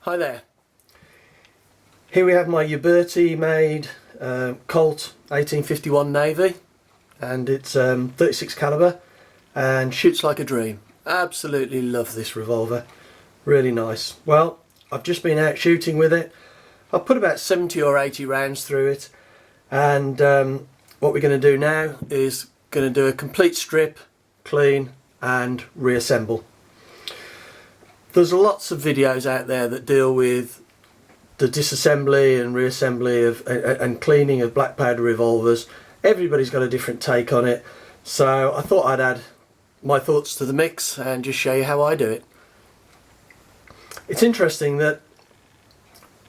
Hi there. Here we have my Uberti made Colt 1851 Navy, and it's 36 caliber and shoots like a dream. Absolutely love this revolver, really nice. Well, I've just been out shooting with it. I've put about 70 or 80 rounds through it, and what we're going to do now is going to do a complete strip, clean and reassemble. There's lots of videos out there that deal with the disassembly and reassembly of and cleaning of black powder revolvers. Everybody's got a different take on it, so I thought I'd add my thoughts to the mix and just show you how I do it. It's interesting that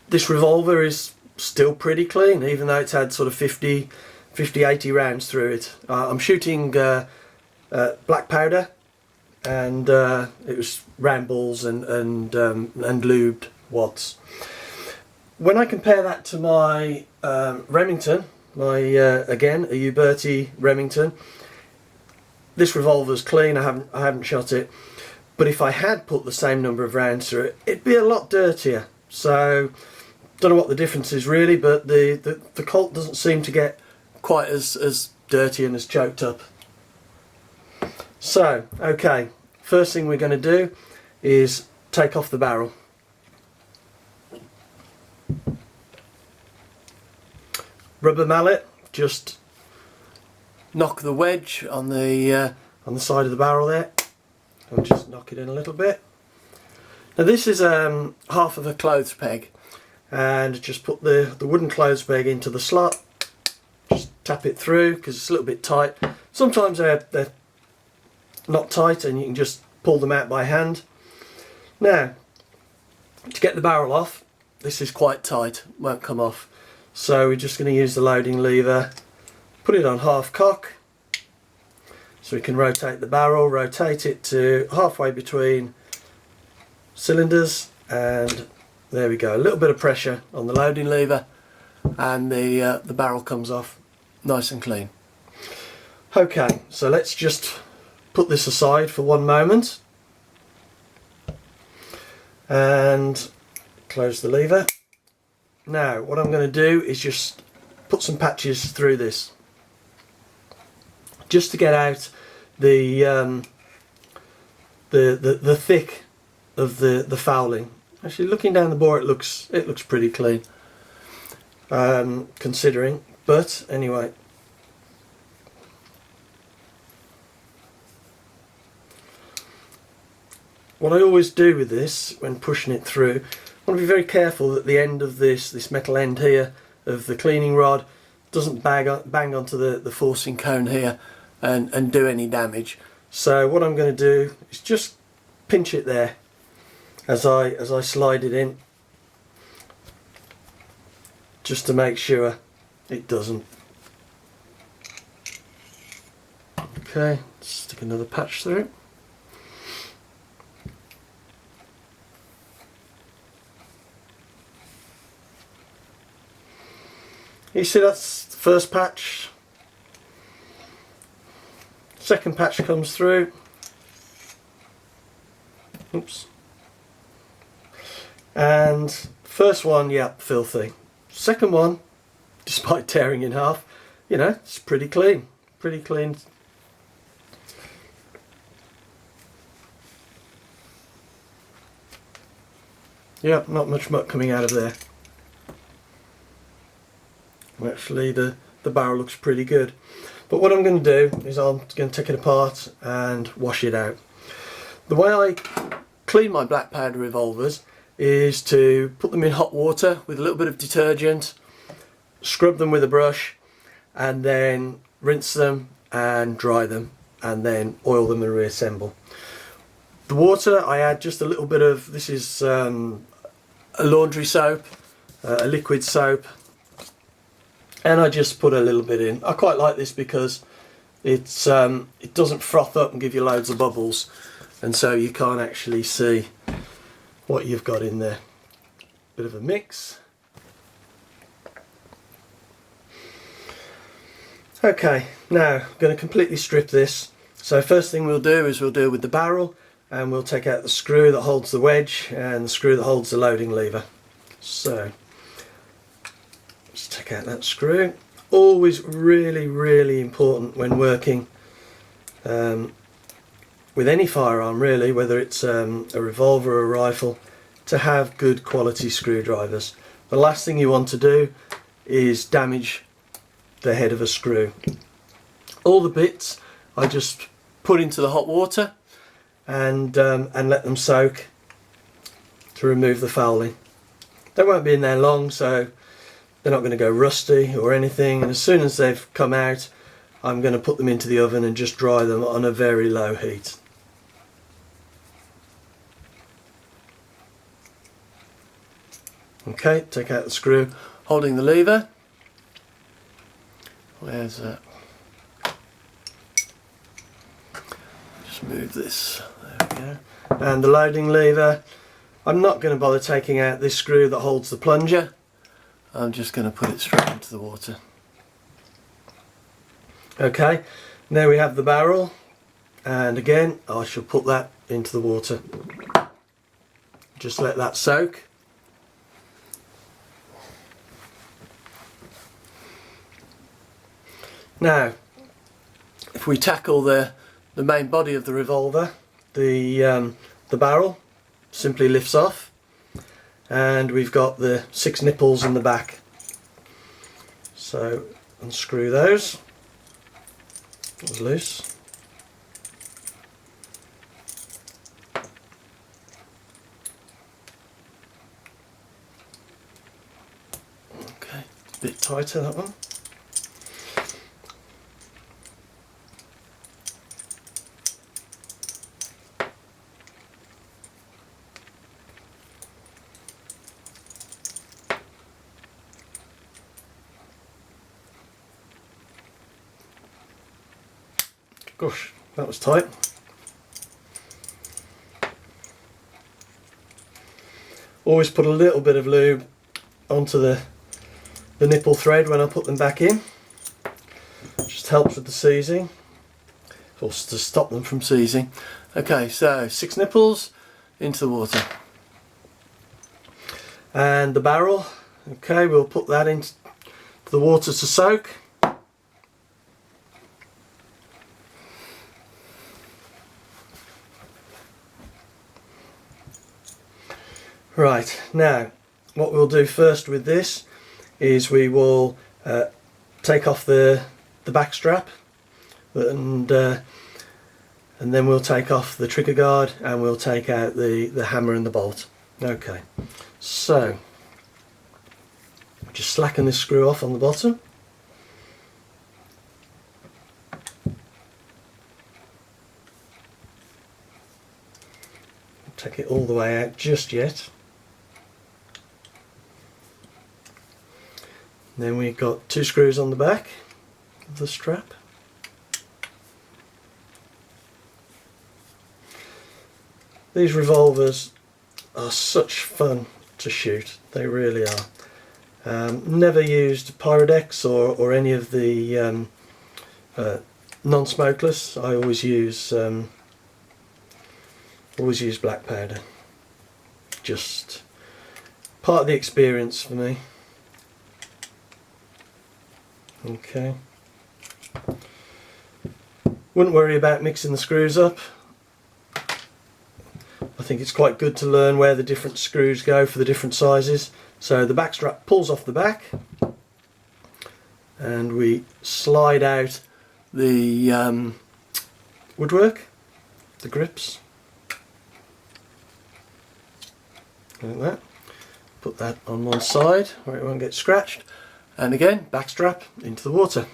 this revolver is still pretty clean, even though it's had sort of 50, 80 rounds through it. I'm shooting black powder, and it was round balls and lubed wads. When I compare that to my Remington, my again a Uberti Remington, this revolver's clean. I haven't shot it, but if I had put the same number of rounds through it, it'd be a lot dirtier. So don't know what the difference is really, but the Colt doesn't seem to get quite as dirty and as choked up. So, okay, first thing we're going to do is take off the barrel. Rubber mallet, just knock the wedge on the side of the barrel there, and just knock it in a little bit. Now this is half of a clothes peg, and just put the wooden clothes peg into the slot. Just tap it through because it's a little bit tight. Sometimes they're not tight and you can just pull them out by hand. Now, to get the barrel off, this is quite tight, won't come off. So we're just going to use the loading lever, put it on half cock, so we can rotate the barrel, rotate it to halfway between cylinders, and there we go. A little bit of pressure on the loading lever and the barrel comes off nice and clean. Okay, so let's just put this aside for one moment and close the lever. Now what I'm going to do is just put some patches through this, just to get out the thick of the fouling. Actually, looking down the bore, it looks pretty clean, considering. But anyway. What I always do with this, when pushing it through, I want to be very careful that the end of this metal end here of the cleaning rod doesn't bang onto the forcing cone here and do any damage. So what I'm going to do is just pinch it there as I slide it in, just to make sure it doesn't. Okay, stick another patch through. You see, that's the first patch. Second patch comes through. Oops. And first one, yeah, filthy. Second one, despite tearing in half, you know, it's pretty clean. Pretty clean. Yeah, not much muck coming out of there. Actually, the barrel looks pretty good. But what I'm going to do is I'm going to take it apart and wash it out. The way I clean my black powder revolvers is to put them in hot water with a little bit of detergent, scrub them with a brush, and then rinse them and dry them, and then oil them and reassemble. The water, I add just a little bit of, this is a laundry soap, a liquid soap, and I just put a little bit in. I quite like this because it doesn't froth up and give you loads of bubbles, and so you can't actually see what you've got in there. Bit of a mix. Okay, now I'm going to completely strip this. So first thing we'll do is we'll deal with the barrel and we'll take out the screw that holds the wedge and the screw that holds the loading lever. So let's take out that screw. Always really important when working with any firearm really, whether it's a revolver or a rifle, to have good quality screwdrivers. The last thing you want to do is damage the head of a screw. All the bits I just put into the hot water and let them soak to remove the fouling. They won't be in there long, so they're not going to go rusty or anything, and as soon as they've come out I'm going to put them into the oven and just dry them on a very low heat. Okay, take out the screw holding the lever. Where's that? Just move this. There we go. And the loading lever. I'm not going to bother taking out this screw that holds the plunger. I'm just going to put it straight into the water. Okay, now we have the barrel, and again I shall put that into the water. Just let that soak. Now, if we tackle the main body of the revolver, the barrel simply lifts off, and we've got the 6 nipples in the back. So unscrew those. That was loose. Okay, a bit tighter that one. Gosh, that was tight. Always put a little bit of lube onto the nipple thread when I put them back in. Just helps with the seizing, or to stop them from seizing. Okay, so 6 nipples into the water. And the barrel, okay, we'll put that into the water to soak. Right, now what we'll do first with this is we will take off the back strap, and then we'll take off the trigger guard, and we'll take out the hammer and the bolt. Okay, so just slacken this screw off on the bottom. Take it all the way out just yet. Then we've got 2 screws on the back of the strap. These revolvers are such fun to shoot, they really are. Never used Pyrodex or any of the non-smokeless. I always use black powder. Just part of the experience for me. Okay. Wouldn't worry about mixing the screws up. I think it's quite good to learn where the different screws go for the different sizes. So the back strap pulls off the back, and we slide out the woodwork, the grips, like that. Put that on one side where it won't get scratched, and again back strap into the water.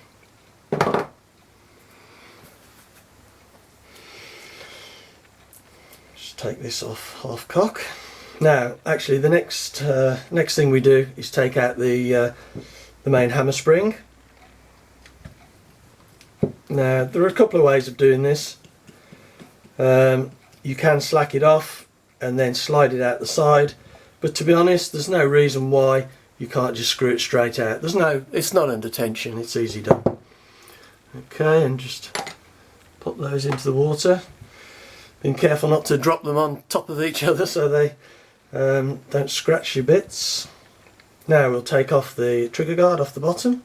Just take this off half cock. Now actually the next thing we do is take out the main hammer spring. Now there are a couple of ways of doing this. You can slack it off and then slide it out the side, but to be honest there's no reason why you can't just screw it straight out. It's not under tension, it's easy done. Okay, and just pop those into the water. Being careful not to drop them on top of each other so they don't scratch your bits. Now we'll take off the trigger guard off the bottom.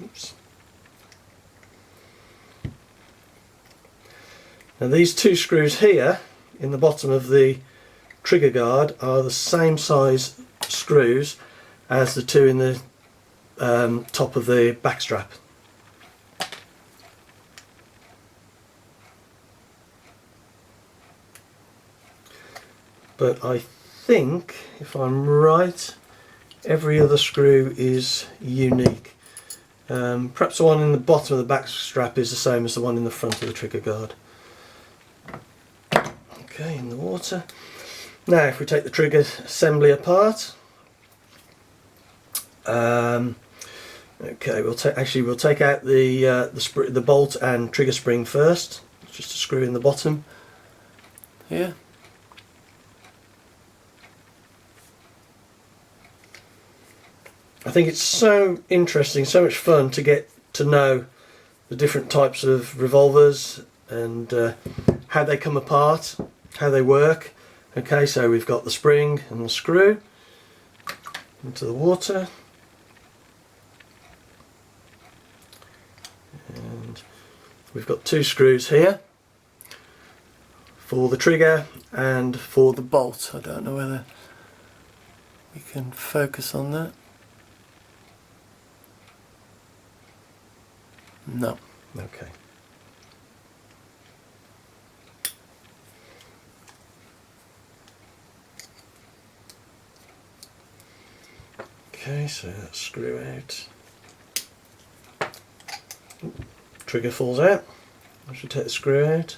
Oops. Now these two screws here in the bottom of the trigger guard are the same size screws as the two in the top of the back strap. But I think, if I'm right, every other screw is unique. Perhaps the one in the bottom of the back strap is the same as the one in the front of the trigger guard. Okay, in the water. Now if we take the trigger assembly apart, okay, we'll take out the bolt and trigger spring first. Just a screw in the bottom here. I think it's so interesting, so much fun to get to know the different types of revolvers and how they come apart, how they work. Okay, so we've got the spring and the screw into the water, and we've got two screws here for the trigger and for the bolt. I don't know whether we can focus on that. No. Okay. Okay, so that screw out. Trigger falls out. I should take the screw out.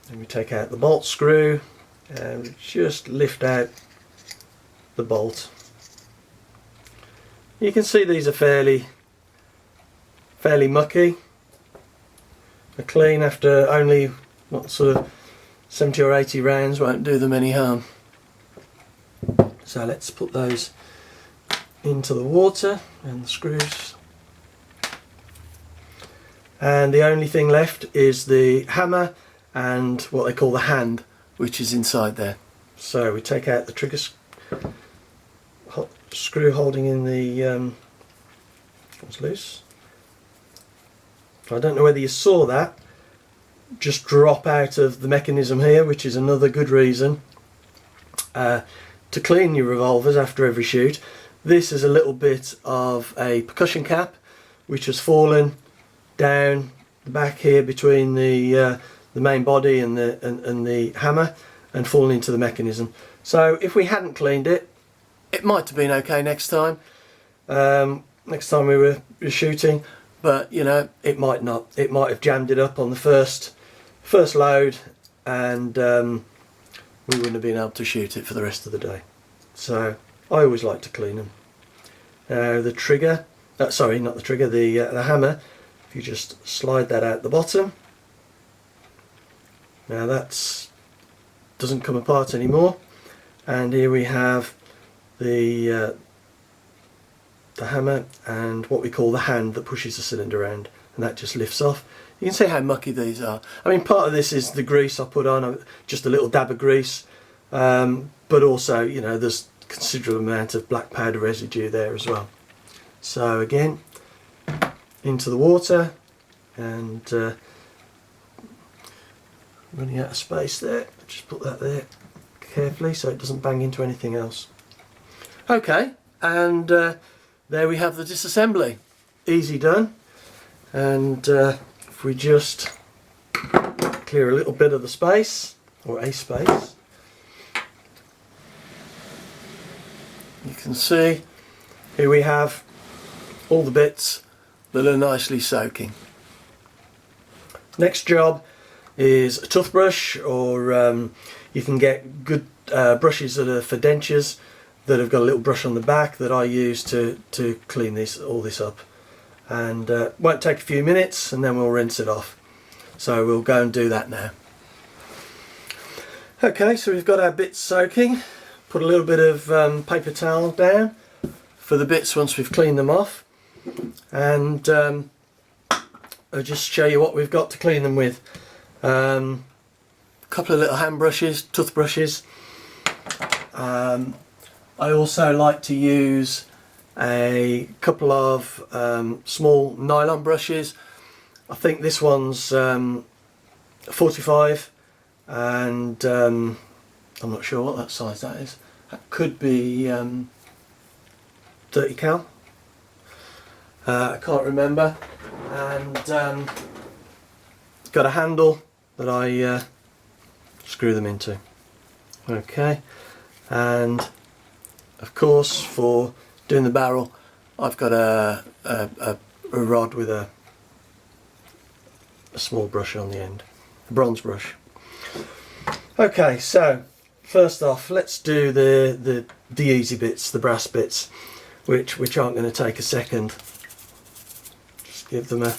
Then we take out the bolt screw and just lift out the bolt. You can see these are fairly mucky. They're clean after only what sort of 70 or 80 rounds, won't do them any harm. So let's put those into the water and the screws. And the only thing left is the hammer and what they call the hand, which is inside there. So we take out the trigger screw holding in the it's loose. I don't know whether you saw that just drop out of the mechanism here, which is another good reason to clean your revolvers after every shoot. This is a little bit of a percussion cap which has fallen down the back here between the main body and the hammer and fallen into the mechanism. So if we hadn't cleaned it, it might have been okay next time. Next time we were shooting, but you know, it might not. It might have jammed it up on the first load, and we wouldn't have been able to shoot it for the rest of the day. So I always like to clean them. The trigger, sorry, not the trigger, the hammer. If you just slide that out the bottom, now that doesn't come apart anymore, and here we have the hammer and what we call the hand that pushes the cylinder around, and that just lifts off. You can see how mucky these are. I mean, part of this is the grease I put on, just a little dab of grease, but also, you know, there's considerable amount of black powder residue there as well. So again, into the water, and running out of space there, just put that there carefully so it doesn't bang into anything else. Okay, and there we have the disassembly. Easy done. And if we just clear a little bit of the space, or a space, you can see here we have all the bits that are nicely soaking. Next job is a toothbrush, or you can get good brushes that are for dentures that have got a little brush on the back that I use to clean all this up. and won't take a few minutes, and then we'll rinse it off. So we'll go and do that now. Okay, so we've got our bits soaking. Put a little bit of paper towel down for the bits once we've cleaned them off, and I'll just show you what we've got to clean them with. A couple of little hand brushes, toothbrushes. I also like to use a couple of small nylon brushes. I think this one's 45, and I'm not sure what that size that is. That could be 30 cal. I can't remember. And got a handle that I screw them into. Okay, and of course for doing the barrel I've got a rod with a small brush on the end, a bronze brush. Okay, so first off let's do the easy bits, the brass bits, which aren't going to take a second. Just give them a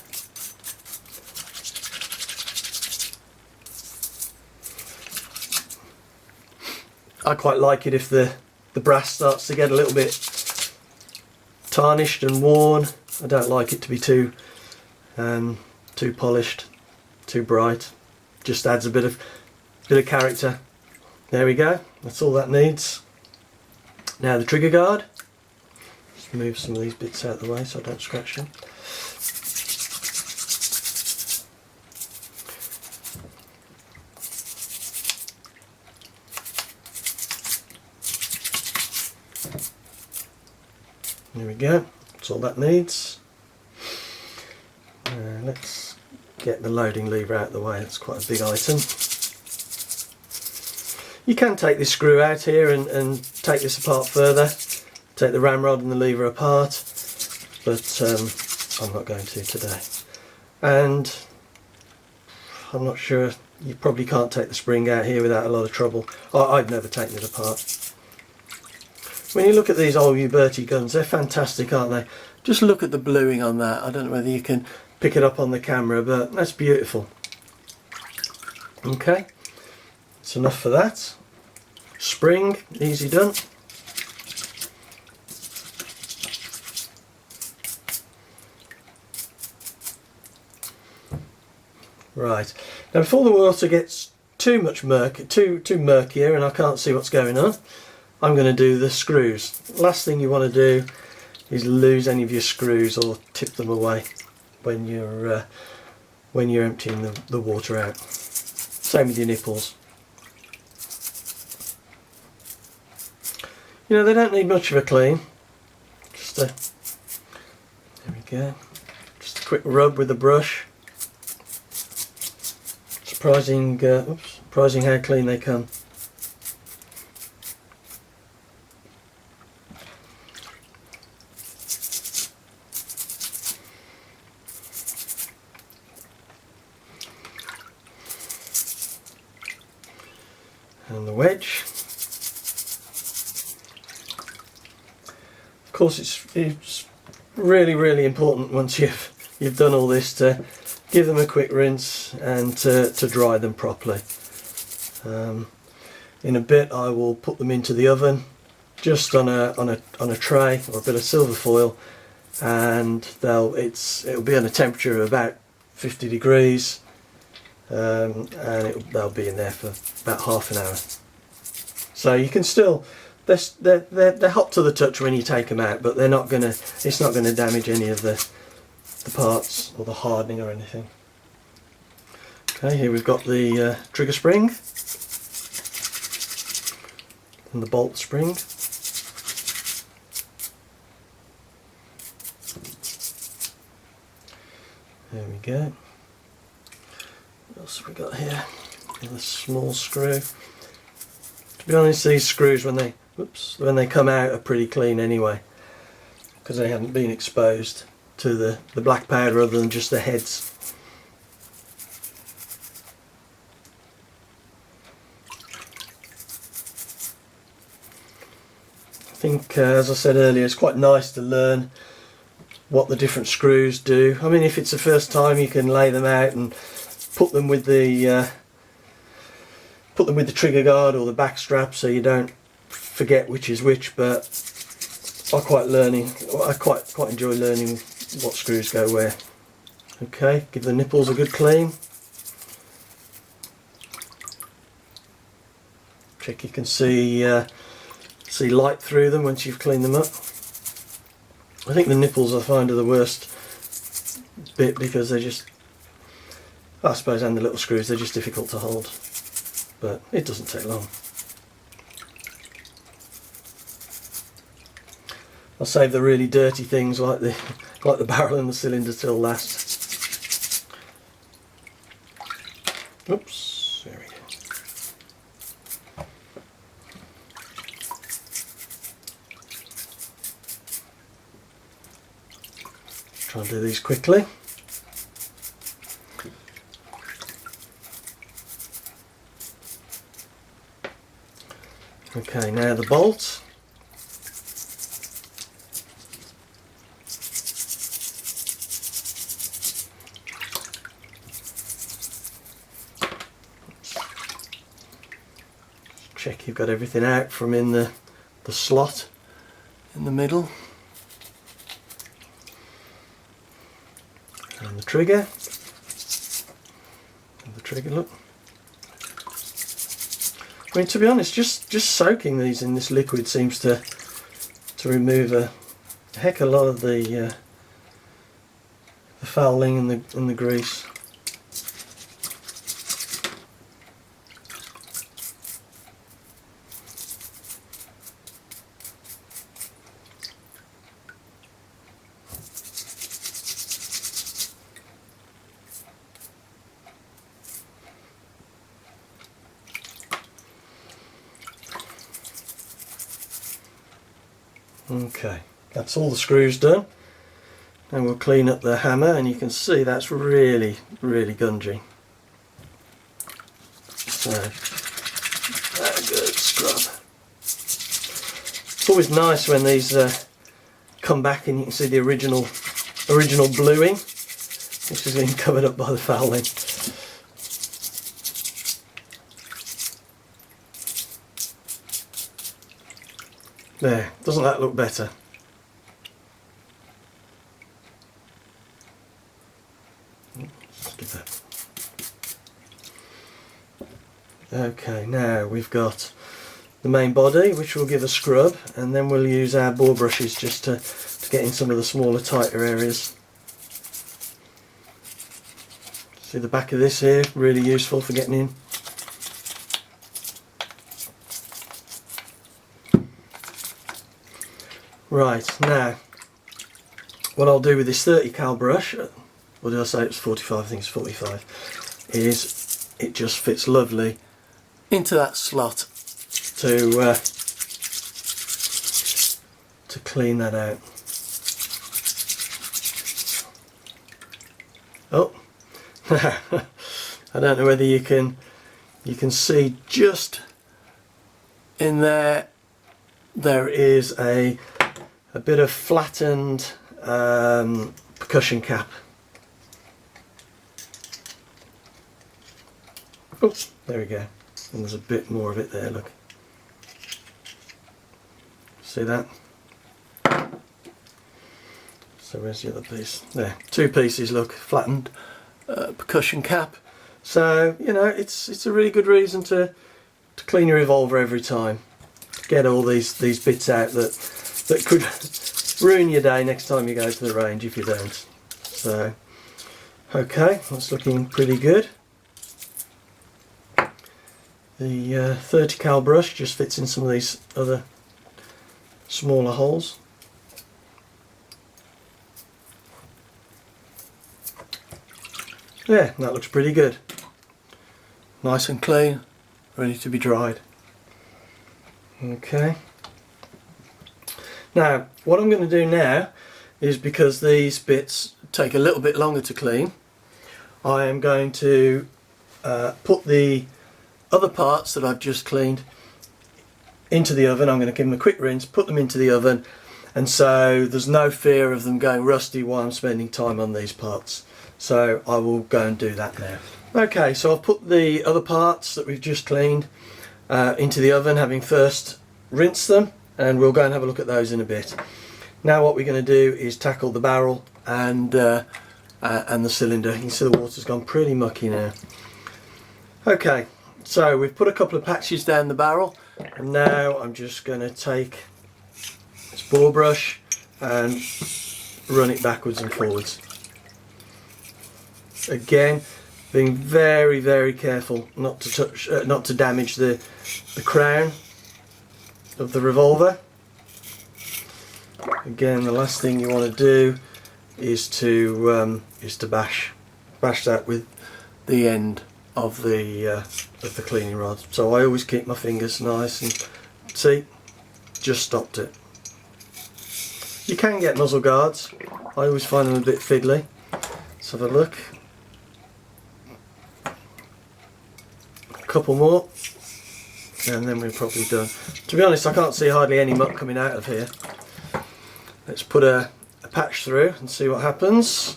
I quite like it if the brass starts to get a little bit tarnished and worn. I don't like it to be too polished, too bright. Just adds a bit of character. There we go. That's all that needs. Now the trigger guard. Just move some of these bits out of the way so I don't scratch them. There we go, that's all that needs. Let's get the loading lever out of the way, that's quite a big item. You can take this screw out here and take this apart further, take the ramrod and the lever apart, but I'm not going to today. And I'm not sure, you probably can't take the spring out here without a lot of trouble. I've never taken it apart. When you look at these old Uberti guns, they're fantastic, aren't they? Just look at the bluing on that. I don't know whether you can pick it up on the camera, but that's beautiful. Okay, that's enough for that. Spring, easy done. Right, now before the water gets too much murkier and I can't see what's going on, I'm going to do the screws. Last thing you want to do is lose any of your screws or tip them away when you're emptying the water out. Same with your nipples. You know, they don't need much of a clean. Just there we go. Just a quick rub with the brush. Surprising how clean they come. And the wedge. Of course, it's really important once you've done all this to give them a quick rinse and to dry them properly. In a bit, I will put them into the oven, just on a tray or a bit of silver foil, and it'll be on a temperature of about 50 degrees. And they'll be in there for about half an hour. So you can still, they're hot to the touch when you take them out, but it's not gonna damage any of the parts or the hardening or anything. Okay, here we've got the trigger spring and the bolt spring. There we go. What else have we got here? Another small screw. To be honest, these screws when they come out are pretty clean anyway, because they haven't been exposed to the black powder other than just the heads. I think, as I said earlier, it's quite nice to learn what the different screws do. I mean, if it's the first time, you can lay them out and put them with the trigger guard or the back strap, so you don't forget which is which. But I quite enjoy learning what screws go where. Okay, give the nipples a good clean. Check you can see light through them once you've cleaned them up. I think the nipples I find are the worst bit, because they're just, I suppose, and the little screws, they're just difficult to hold. But it doesn't take long. I'll save the really dirty things like the barrel and the cylinder till last. Oops, there we go. Try and do these quickly. Okay, now the bolts. Check you've got everything out from in the slot in the middle. And the trigger. And the trigger, look. I mean, to be honest, just soaking these in this liquid seems to remove a heck of a lot of the fouling and the grease. Okay, that's all the screws done, and we'll clean up the hammer, and you can see that's really gungy. So, a good scrub. It's always nice when these come back and you can see the original bluing, which has been covered up by the fouling. There, doesn't that look better? Skip that. Okay, now we've got the main body, which we'll give a scrub, and then we'll use our bore brushes just to get in some of the smaller, tighter areas. See the back of this here, really useful for getting in. Right, now what I'll do with this 30 cal brush, or did I say it was 45? I think it's 45, is it just fits lovely into that slot to clean that out. Oh, I don't know whether you can see just in there. There is a bit of flattened percussion cap. Oops, there we go. And there's a bit more of it there, look. See that? So where's the other piece? There, two pieces, look, flattened percussion cap. So, you know, it's a really good reason to clean your revolver every time. Get all these bits out that could ruin your day next time you go to the range if you don't. So, okay, that's looking pretty good. The 30 cal brush just fits in some of these other smaller holes. Yeah, that looks pretty good. Nice and clean, ready to be dried. Okay. Now, what I'm going to do now is, because these bits take a little bit longer to clean, I am going to put the other parts that I've just cleaned into the oven. I'm going to give them a quick rinse, put them into the oven, and so there's no fear of them going rusty while I'm spending time on these parts. So I will go and do that now. Okay, so I've put the other parts that we've just cleaned into the oven, having first rinsed them, and we'll go and have a look at those in a bit. Now what we're going to do is tackle the barrel and the cylinder. You can see the water's gone pretty mucky now. Okay, so we've put a couple of patches down the barrel, and now I'm just going to take this bore brush and run it backwards and forwards. Again, being very, very careful not to touch, not to damage the crown of the revolver. Again, the last thing you want to do is to bash that with the end of the cleaning rod. So I always keep my fingers nice, and see, just stopped it. You can get muzzle guards. I always find them a bit fiddly. Let's have a look. A couple more, and then we're probably done. To be honest, I can't see hardly any muck coming out of here. Let's put a patch through and see what happens.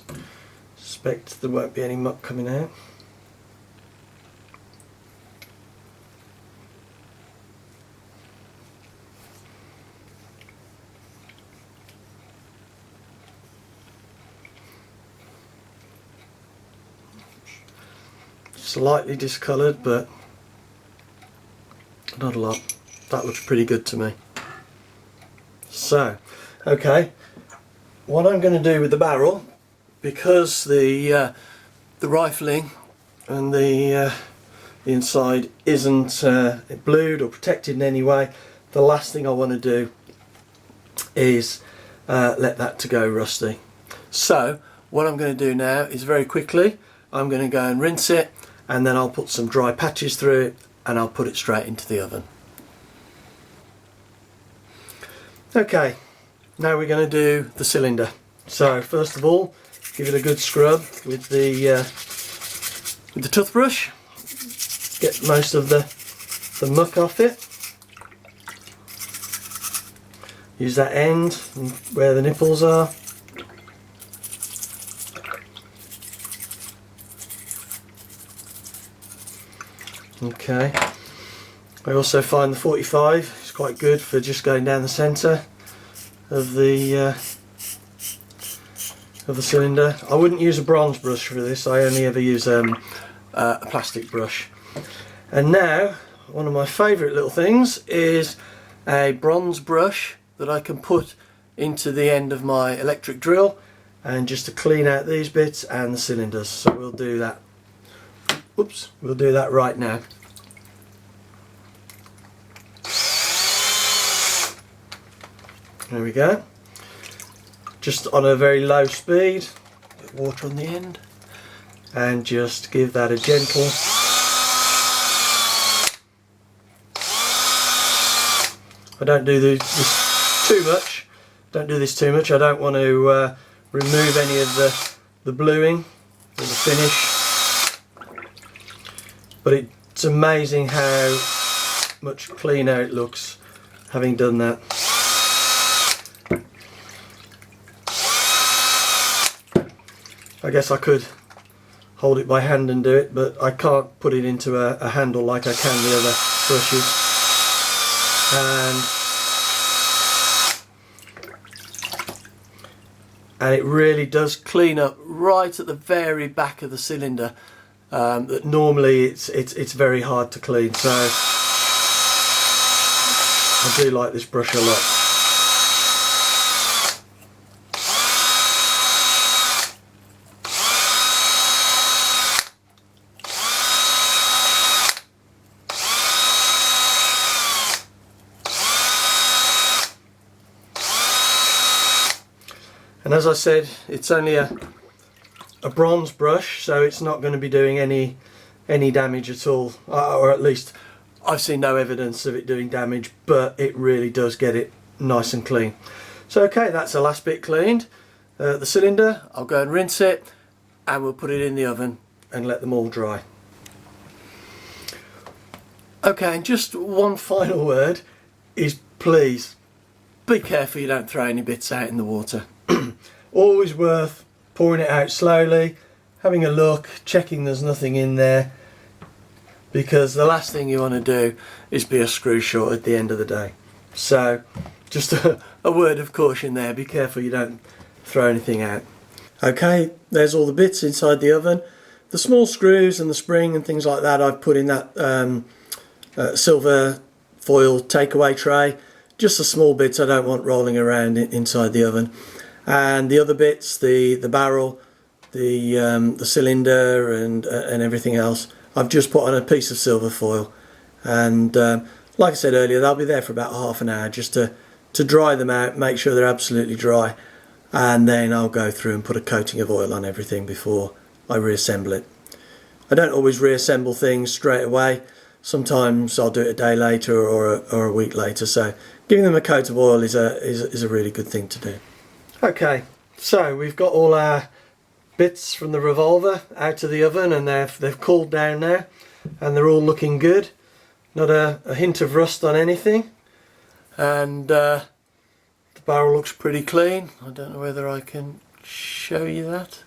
Suspect there won't be any muck coming out. Slightly discoloured, but not a lot. That looks pretty good to me. So, okay, what I'm going to do with the barrel, because the rifling and the inside isn't blued or protected in any way, the last thing I want to do is let that to go rusty. So what I'm going to do now is very quickly I'm going to go and rinse it, and then I'll put some dry patches through it and I'll put it straight into the oven. Okay, now we're going to do the cylinder. So first of all, give it a good scrub with the toothbrush. Get most of the muck off it. Use that end where the nipples are. Okay, I also find the 45 is quite good for just going down the centre of the cylinder. I wouldn't use a bronze brush for this. I only ever use a plastic brush. And now, one of my favourite little things is a bronze brush that I can put into the end of my electric drill, and just to clean out these bits and the cylinders. So we'll do that. Oops, we'll do that right now. There we go. Just on a very low speed, bit of water on the end, and just give that a gentle I don't do this too much. Don't do this too much. I don't want to remove any of the bluing or the finish. But it's amazing how much cleaner it looks having done that. I guess I could hold it by hand and do it, but I can't put it into a handle like I can the other brushes. And it really does clean up right at the very back of the cylinder. That normally it's very hard to clean, so I do like this brush a lot. And as I said, it's only a bronze brush, so it's not going to be doing any damage at all, or at least I've seen no evidence of it doing damage, but it really does get it nice and clean. So okay, that's the last bit cleaned. The cylinder, I'll go and rinse it, and we'll put it in the oven and let them all dry. Okay, and just one final word is please be careful you don't throw any bits out in the water. Always worth pouring it out slowly, having a look, checking there's nothing in there, because the last thing you want to do is be a screw short at the end of the day. So just a word of caution there, be careful you don't throw anything out. Okay, there's all the bits inside the oven. The small screws and the spring and things like that I've put in that silver foil takeaway tray. Just the small bits I don't want rolling around inside the oven. And the other bits, the barrel, the cylinder and everything else, I've just put on a piece of silver foil. And like I said earlier, they'll be there for about half an hour just to dry them out, make sure they're absolutely dry. And then I'll go through and put a coating of oil on everything before I reassemble it. I don't always reassemble things straight away. Sometimes I'll do it a day later or a week later. So giving them a coat of oil is a really good thing to do. Okay, so we've got all our bits from the Revolver out of the oven, and they've cooled down now, and they're all looking good. Not a hint of rust on anything, and the barrel looks pretty clean. I don't know whether I can show you that,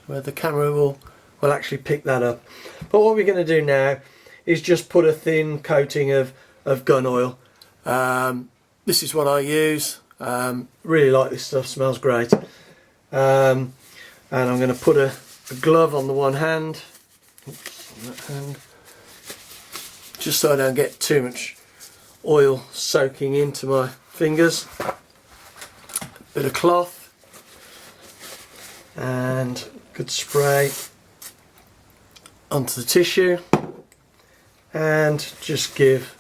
where the camera will actually pick that up. But what we're going to do now is just put a thin coating of gun oil. This is what I use. Really like this stuff, smells great. And I'm going to put a glove on the one hand. Oops, on that hand. Just so I don't get too much oil soaking into my fingers. Bit of cloth and good spray onto the tissue, and just give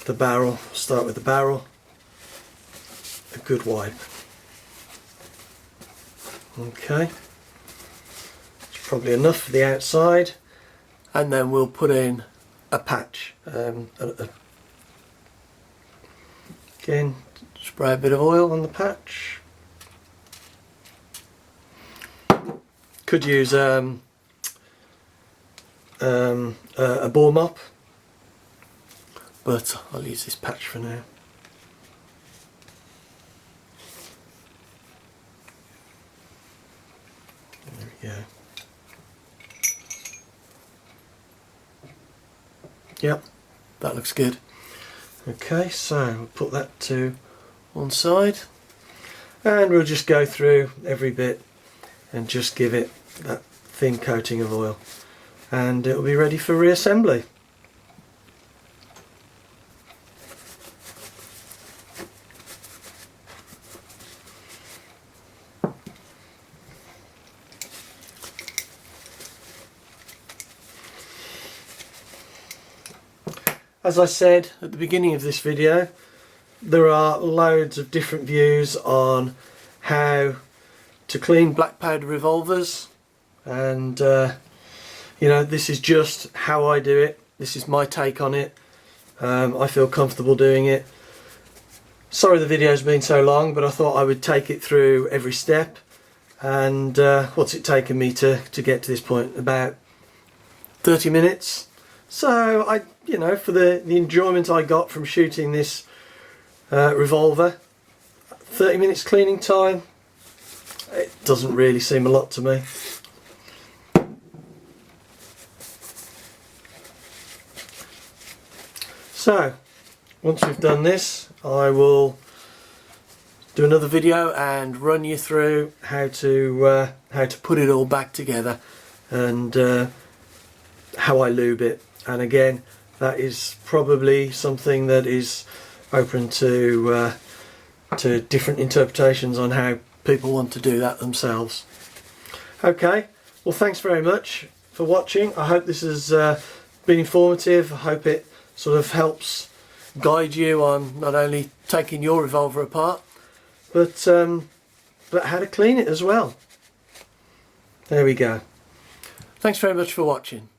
the barrel, start with the barrel, a good wipe. Okay, it's probably enough for the outside, and then we'll put in a patch. Again, spray a bit of oil on the patch. Could use a bore mop, but I'll use this patch for now. There we go. Yep, that looks good. Okay, so we'll put that to one side, and we'll just go through every bit and just give it that thin coating of oil, and it'll be ready for reassembly. As I said at the beginning of this video, there are loads of different views on how to clean black powder revolvers, and you know, this is just how I do it. This is my take on it. I feel comfortable doing it. Sorry the video's been so long, but I thought I would take it through every step. And what's it taken me to get to this point? About 30 minutes. So you know, for the enjoyment I got from shooting this Revolver, 30 minutes cleaning time, it doesn't really seem a lot to me. So once we've done this, I will do another video and run you through how to put it all back together, and how I lube it. And again, that is probably something that is open to different interpretations on how people want to do that themselves. Okay, well, thanks very much for watching. I hope this has been informative. I hope it sort of helps guide you on not only taking your Revolver apart, but how to clean it as well. There we go. Thanks very much for watching.